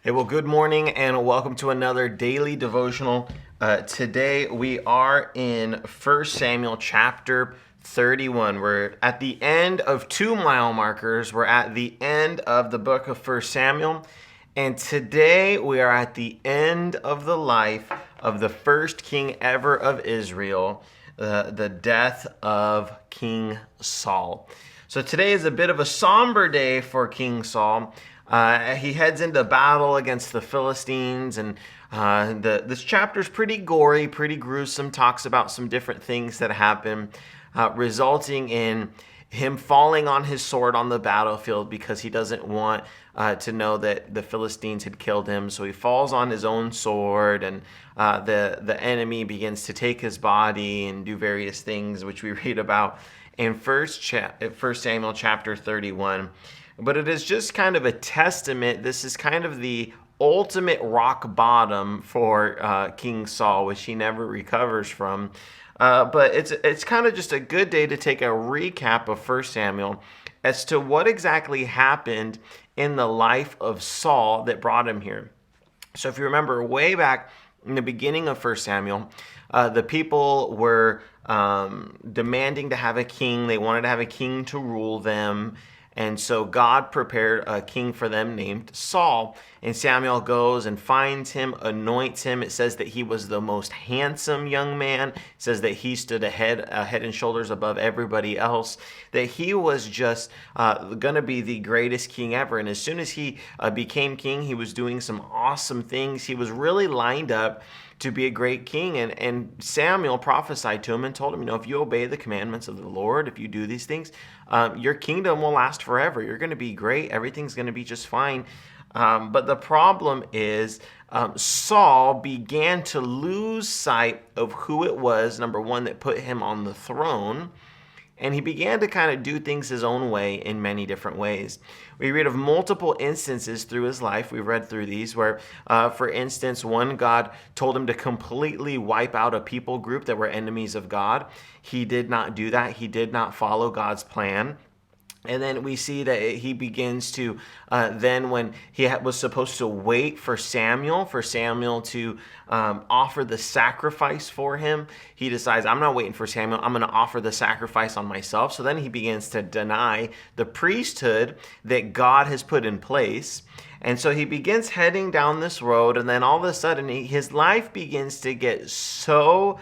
Hey, well, good morning and welcome to another daily devotional. Today we are in 1 Samuel chapter 31. We're at the end of 2 mile markers. We're at the end of the book of 1 Samuel. And today we are at the end of the life of the first king ever of Israel, the death of King Saul. So today is a bit of a somber day for King Saul. He heads into battle against the Philistines, and this chapter is pretty gory, pretty gruesome. Talks about some different things that happen, resulting in him falling on his sword on the battlefield because he doesn't want to know that the Philistines had killed him. So he falls on his own sword, and the enemy begins to take his body and do various things, which we read about in First Samuel chapter 31. But it is just kind of a testament. This is kind of the ultimate rock bottom for King Saul, which he never recovers from. But it's kind of just a good day to take a recap of 1 Samuel as to what exactly happened in the life of Saul that brought him here. So if you remember way back in the beginning of 1 Samuel, the people were demanding to have a king. They wanted to have a king to rule them. And so God prepared a king for them named Saul. And Samuel goes and finds him, anoints him. It says that he was the most handsome young man. It says that he stood head and shoulders above everybody else. That he was just going to be the greatest king ever. And as soon as he became king, he was doing some awesome things. He was really lined up to be a great king. And Samuel prophesied to him and told him, if you obey the commandments of the Lord, if you do these things, your kingdom will last forever. You're going to be great. Everything's going to be just fine. But the problem is Saul began to lose sight of who it was, number one, that put him on the throne. And he began to kind of do things his own way in many different ways. We read of multiple instances through his life. We've read through these where, for instance, one, God told him to completely wipe out a people group that were enemies of God. He did not do that. He did not follow God's plan. And then we see that he begins to, then when he was supposed to wait for Samuel to offer the sacrifice for him, he decides, I'm not waiting for Samuel, I'm going to offer the sacrifice on myself. So then he begins to deny the priesthood that God has put in place. And so he begins heading down this road, and then all of a sudden his life begins to get so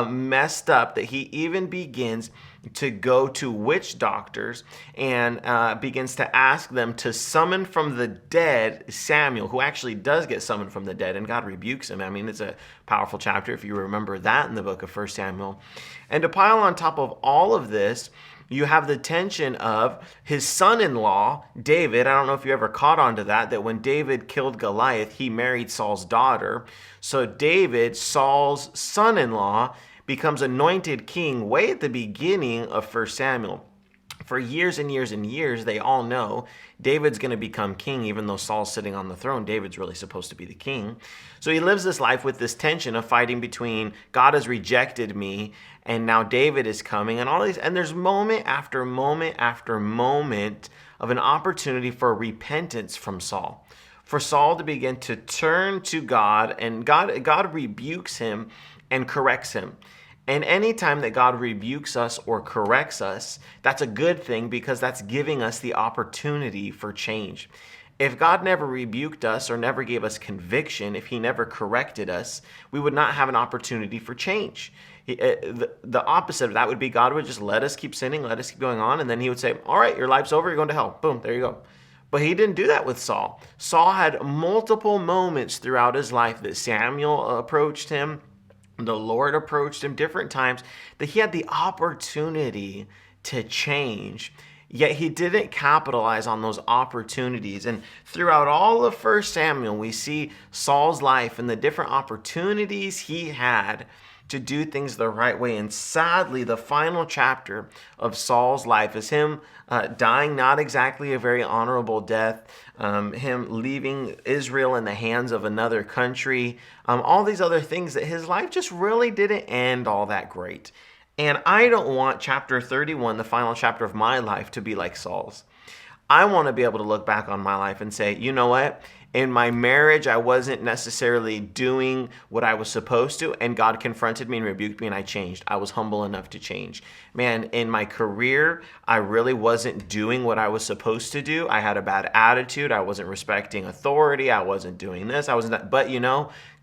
messed up that he even begins to go to witch doctors and begins to ask them to summon from the dead Samuel, who actually does get summoned from the dead, and God rebukes him. I mean, it's a powerful chapter if you remember that in the book of 1 Samuel. And to pile on top of all of this, you have the tension of his son-in-law, David. I don't know if you ever caught on to that when David killed Goliath, he married Saul's daughter. So David, Saul's son-in-law, becomes anointed king way at the beginning of 1 Samuel. For years and years and years, they all know David's going to become king, even though Saul's sitting on the throne. David's really supposed to be the king. So he lives this life with this tension of fighting between God has rejected me and now David is coming and all these. And there's moment after moment after moment of an opportunity for repentance from Saul. For Saul to begin to turn to God, and God rebukes him and corrects him. And anytime that God rebukes us or corrects us, that's a good thing because that's giving us the opportunity for change. If God never rebuked us or never gave us conviction, if he never corrected us, we would not have an opportunity for change. The opposite of that would be God would just let us keep sinning, let us keep going on, and then he would say, all right, your life's over, you're going to hell. Boom, there you go. But he didn't do that with Saul. Saul had multiple moments throughout his life that Samuel approached him, the Lord approached him different times, that he had the opportunity to change, yet he didn't capitalize on those opportunities. And throughout all of 1 Samuel, we see Saul's life and the different opportunities he had to do things the right way. And sadly, the final chapter of Saul's life is him dying not exactly a very honorable death, him leaving Israel in the hands of another country, all these other things, that his life just really didn't end all that great. And I don't want chapter 31, the final chapter of my life, to be like Saul's. I want to be able to look back on my life and say, you know what? In my marriage, I wasn't necessarily doing what I was supposed to, and God confronted me and rebuked me, and I changed. I was humble enough to change. Man, in my career, I really wasn't doing what I was supposed to do. I had a bad attitude. I wasn't respecting authority. I wasn't doing this. I wasn't that. But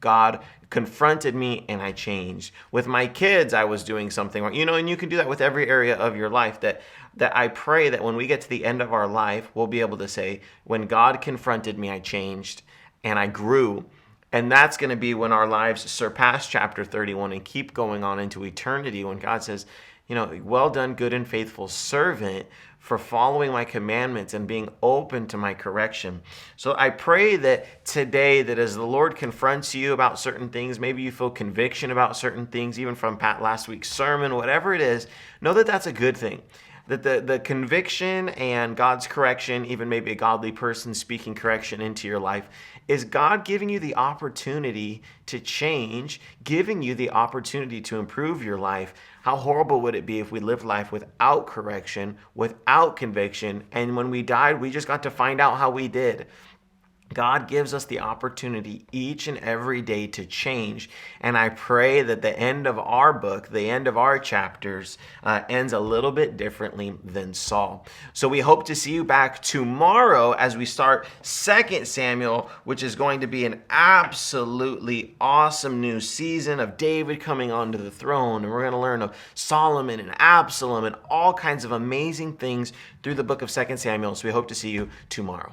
God confronted me and I changed. With my kids, I was doing something wrong. And you can do that with every area of your life. That I pray that when we get to the end of our life, we'll be able to say, when God confronted me, I changed and I grew. And that's going to be when our lives surpass chapter 31 and keep going on into eternity, when God says, well done, good and faithful servant, for following my commandments and being open to my correction. So I pray that today, that as the Lord confronts you about certain things, maybe you feel conviction about certain things, even from last week's sermon, whatever it is, know that that's a good thing. That the conviction and God's correction, even maybe a godly person speaking correction into your life, is God giving you the opportunity to change, giving you the opportunity to improve your life. How horrible would it be if we lived life without correction, without conviction, and when we died, we just got to find out how we did? God gives us the opportunity each and every day to change. And I pray that the end of our book, the end of our chapters, ends a little bit differently than Saul. So we hope to see you back tomorrow as we start 2 Samuel, which is going to be an absolutely awesome new season of David coming onto the throne. And we're going to learn of Solomon and Absalom and all kinds of amazing things through the book of 2 Samuel. So we hope to see you tomorrow.